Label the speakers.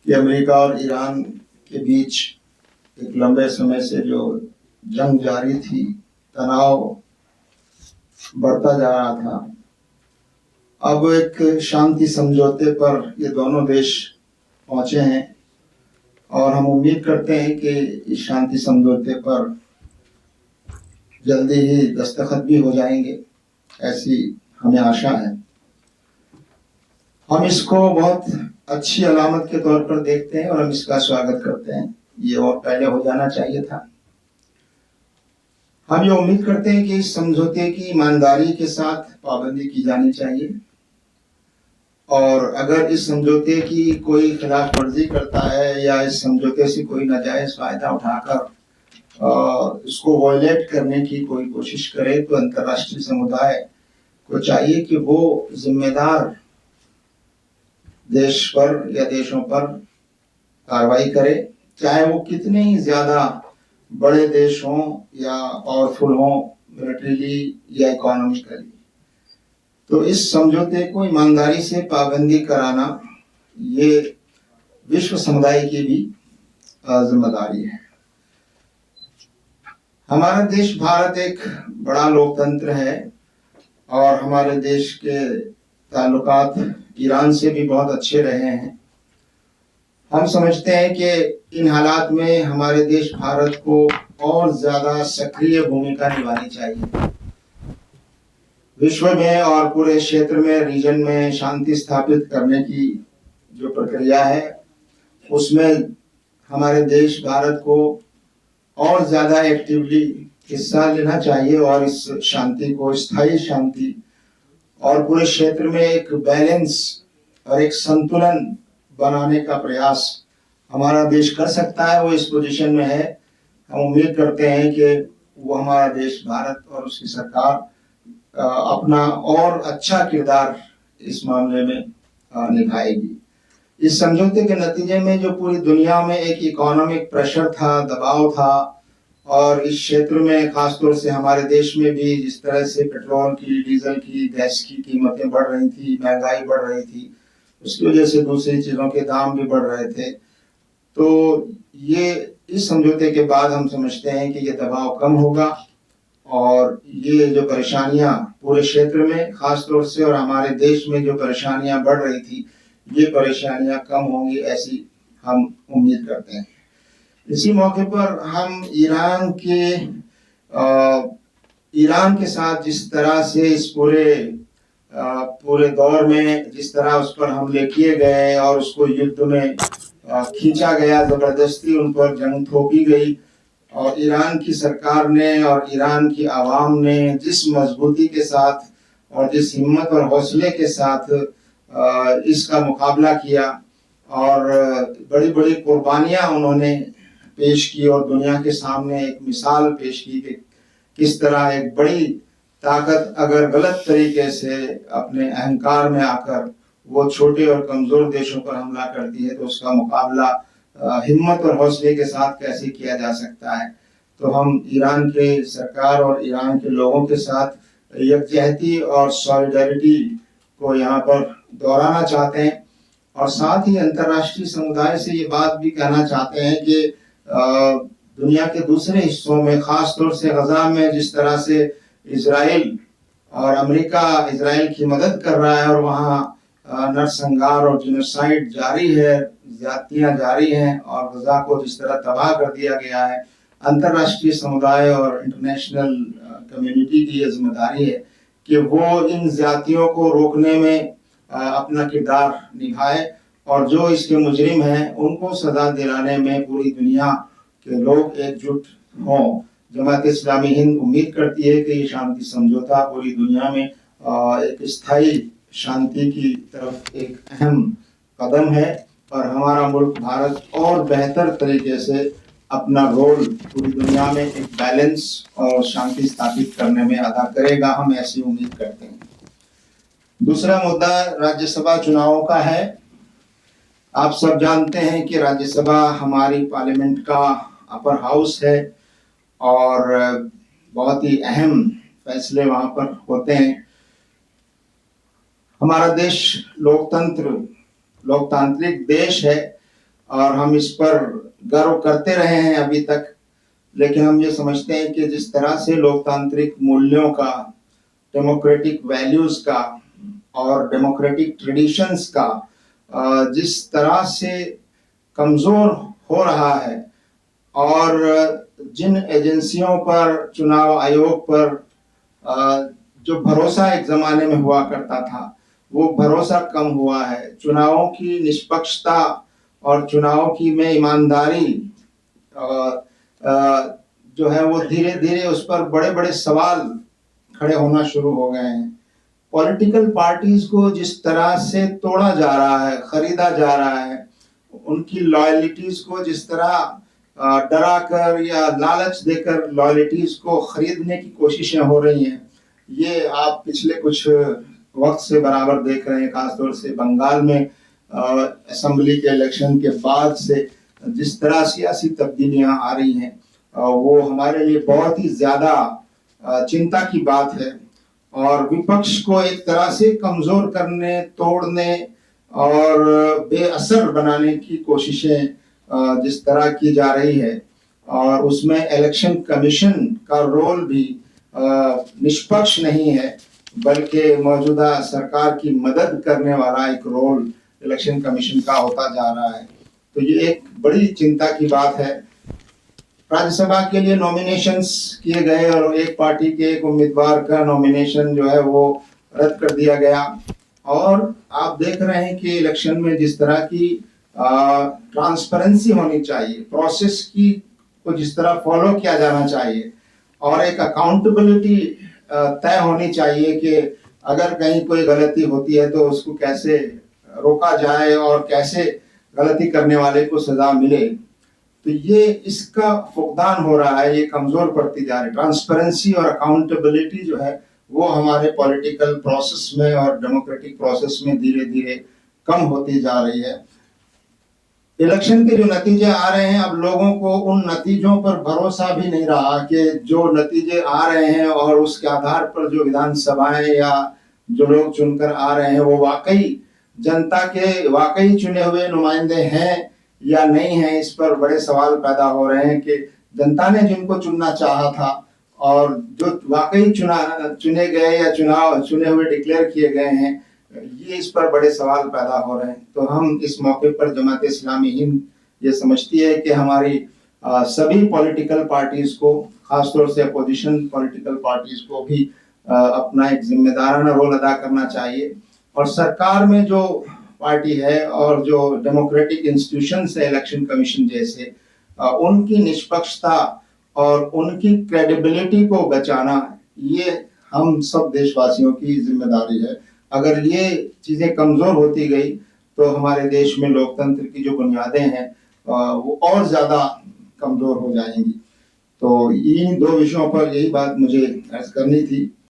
Speaker 1: कि अमेरिका और ईरान के बीच एक लंबे समय से जो जंग जारी थी, तनाव बढ़ता जा रहा था, अब एक शांति समझौते पर ये दोनों देश पहुंचे हैं और हम उम्मीद करते हैं कि इस शांति समझौते पर जल्दी ही दस्तखत भी हो जाएंगे, ऐसी हमें आशा है। हम इसको बहुत अच्छी अलामत के तौर पर देखते हैं और हम इसका स्वागत करते हैं। ये और पहले हो जाना चाहिए था। हम ये उम्मीद करते हैं कि इस समझौते की ईमानदारी के साथ पाबंदी की जानी चाहिए और अगर इस समझौते की कोई खिलाफ वर्जी करता है या इस समझौते से कोई नाजायज फायदा उठाकर इसको वायलेट करने की कोई कोशिश करे तो अंतर्राष्ट्रीय समुदाय को चाहिए कि वो जिम्मेदार देश पर या देशों पर कार्रवाई करे, चाहे वो कितने ही ज्यादा बड़े देश हों या पावरफुल हों मिलिट्रीली या इकोनॉमिकली। तो इस समझौते को ईमानदारी से पाबंदी कराना ये विश्व समुदाय की भी जिम्मेदारी है। हमारा देश भारत एक बड़ा लोकतंत्र है और हमारे देश के ताल्लुकात ईरान से भी बहुत अच्छे रहे हैं। हम समझते हैं कि इन हालात में हमारे देश भारत को और ज्यादा सक्रिय भूमिका निभानी चाहिए। विश्व में और पूरे क्षेत्र में, रीजन में शांति स्थापित करने की जो प्रक्रिया है उसमें हमारे देश भारत को और ज्यादा एक्टिवली हिस्सा लेना चाहिए और इस शांति को, स्थायी शांति और पूरे क्षेत्र में एक बैलेंस और एक संतुलन बनाने का प्रयास हमारा देश कर सकता है। वो इस पोजीशन में है। हम उम्मीद करते हैं कि वो हमारा देश भारत और उसकी सरकार अपना और अच्छा किरदार इस मामले में निभाएगी। इस समझौते के नतीजे में जो पूरी दुनिया में एक इकोनॉमिक प्रेशर था, दबाव था और इस क्षेत्र में खासतौर से हमारे देश में भी जिस तरह से पेट्रोल की, डीजल की, गैस की कीमतें बढ़ रही थी, महंगाई बढ़ रही थी, उसकी वजह से दूसरी चीजों के दाम भी बढ़ रहे थे। तो ये इस समझौते के बाद हम समझते हैं कि ये दबाव कम होगा और ये जो परेशानियां पूरे क्षेत्र में खासतौर से और हमारे देश में जो परेशानियां बढ़ रही थी, ये परेशानियां कम होंगी, ऐसी हम उम्मीद करते हैं। इसी मौके पर हम ईरान के साथ जिस तरह से इस पूरे दौर में जिस तरह उस पर हमले किए गए और उसको युद्ध में खींचा गया, जबरदस्ती उन पर जंग थोपी गई और ईरान की सरकार ने और ईरान की आवाम ने जिस मजबूती के साथ और जिस हिम्मत और हौसले के साथ इसका मुकाबला किया और बड़ी बड़ी कुर्बानियां उन्होंने पेश की और दुनिया के सामने एक मिसाल पेश की कि किस तरह एक बड़ी ताकत अगर गलत तरीके से अपने अहंकार में आकर वो छोटे और कमजोर देशों पर हमला करती है तो उसका मुकाबला हिम्मत और हौसले के साथ कैसे किया जा सकता है। तो हम ईरान के सरकार और ईरान के लोगों के साथ यकजहती और सॉलिडरिटी को यहाँ पर दोहराना चाहते हैं और साथ ही अंतर्राष्ट्रीय समुदाय से ये बात भी कहना चाहते हैं कि दुनिया के दूसरे हिस्सों में, खास तौर से गजा में जिस तरह से इजराइल और अमेरिका इजराइल की मदद कर रहा है और वहाँ नरसंहार और जेनोसाइड जारी है, ज्यादतियां जारी हैं और गजा को जिस तरह तबाह कर दिया गया है, अंतर्राष्ट्रीय समुदाय और इंटरनेशनल कम्युनिटी की ये जिम्मेदारी है कि वो इन ज्यादतियों को रोकने में अपना किरदार निभाए और जो इसके मुजरिम हैं उनको सजा दिलाने में पूरी दुनिया के लोग एकजुट हों। जमात इस्लामी हिंद उम्मीद करती है कि ये शांति समझौता पूरी दुनिया में एक स्थायी शांति की तरफ एक अहम कदम है और हमारा मुल्क भारत और बेहतर तरीके से अपना रोल पूरी दुनिया में एक बैलेंस और शांति स्थापित करने में अदा करेगा। हम ऐसी उम्मीद करते हैं। दूसरा मुद्दा राज्यसभा चुनावों का है। आप सब जानते हैं कि राज्यसभा हमारी पार्लियामेंट का अपर हाउस है और बहुत ही अहम फैसले वहां पर होते हैं। हमारा देश लोकतांत्रिक देश है और हम इस पर गर्व करते रहे हैं अभी तक। लेकिन हम ये समझते हैं कि जिस तरह से लोकतांत्रिक मूल्यों का, डेमोक्रेटिक वैल्यूज का और डेमोक्रेटिक ट्रेडिशंस का जिस तरह से कमजोर हो रहा है, और जिन एजेंसियों पर, चुनाव आयोग पर जो भरोसा एक जमाने में हुआ करता था, वो भरोसा कम हुआ है। चुनावों की निष्पक्षता और चुनाव की में ईमानदारी जो है वो धीरे धीरे उस पर बड़े बड़े सवाल खड़े होना शुरू हो गए हैं। पॉलिटिकल पार्टीज को जिस तरह से तोड़ा जा रहा है, खरीदा जा रहा है, उनकी लॉयल्टीज को जिस तरह डरा कर या लालच देकर लॉयल्टीज को खरीदने की कोशिशें हो रही हैं, ये आप पिछले कुछ वक्त से बराबर देख रहे हैं। खासतौर से बंगाल में असेंबली के इलेक्शन के बाद से जिस तरह सियासी तब्दीलियां आ रही हैं, वो हमारे लिए बहुत ही ज्यादा चिंता की बात है। और विपक्ष को एक तरह से कमजोर करने, तोड़ने और बेअसर बनाने की कोशिशें जिस तरह की जा रही है, और उसमें इलेक्शन कमीशन का रोल भी निष्पक्ष नहीं है, बल्कि मौजूदा सरकार की मदद करने वाला एक रोल इलेक्शन कमीशन का होता जा रहा है। तो ये एक बड़ी चिंता की बात है। राज्यसभा के लिए नॉमिनेशंस किए गए और एक पार्टी के एक उम्मीदवार का नॉमिनेशन जो है वो रद्द कर दिया गया। और आप देख रहे हैं कि इलेक्शन में जिस तरह की ट्रांसपेरेंसी होनी चाहिए, प्रोसेस की को जिस तरह फॉलो किया जाना चाहिए, और एक अकाउंटेबिलिटी तय होनी चाहिए कि अगर कहीं कोई गलती होती है तो उसको कैसे रोका जाए और कैसे गलती करने वाले को सजा मिले। तो ये इसका फुकदान हो रहा है, ये कमजोर पड़ती जा रही है। ट्रांसपेरेंसी और अकाउंटेबिलिटी जो है वो हमारे पॉलिटिकल प्रोसेस में और डेमोक्रेटिक प्रोसेस में धीरे धीरे कम होती जा रही है। इलेक्शन के जो नतीजे आ रहे हैं, अब लोगों को उन नतीजों पर भरोसा भी नहीं रहा कि जो नतीजे आ रहे हैं और उसके आधार पर जो विधानसभाएं या जो लोग चुनकर आ रहे हैं वो वाकई जनता के वाकई चुने हुए नुमाइंदे हैं या नहीं है, इस पर बड़े सवाल पैदा हो रहे हैं कि जनता ने जिनको चुनना चाहा था और जो वाकई चुने गए या चुने हुए डिक्लेयर किए गए हैं, ये इस पर बड़े सवाल पैदा हो रहे हैं। तो हम इस मौके पर जमात इस्लामी हिंद ये समझती है कि हमारी सभी पॉलिटिकल पार्टीज को, खासतौर से अपोजिशन पॉलिटिकल पार्टीज को भी अपना एक जिम्मेदाराना रोल अदा करना चाहिए। और सरकार में जो पार्टी है और जो डेमोक्रेटिक इंस्टीट्यूशंस है, इलेक्शन कमीशन जैसे, उनकी निष्पक्षता और उनकी क्रेडिबिलिटी को बचाना, ये हम सब देशवासियों की जिम्मेदारी है। अगर ये चीजें कमजोर होती गई तो हमारे देश में लोकतंत्र की जो बुनियादें हैं वो और ज्यादा कमजोर हो जाएंगी। तो इन दो विषयों पर यही बात मुझे अर्ज करनी थी।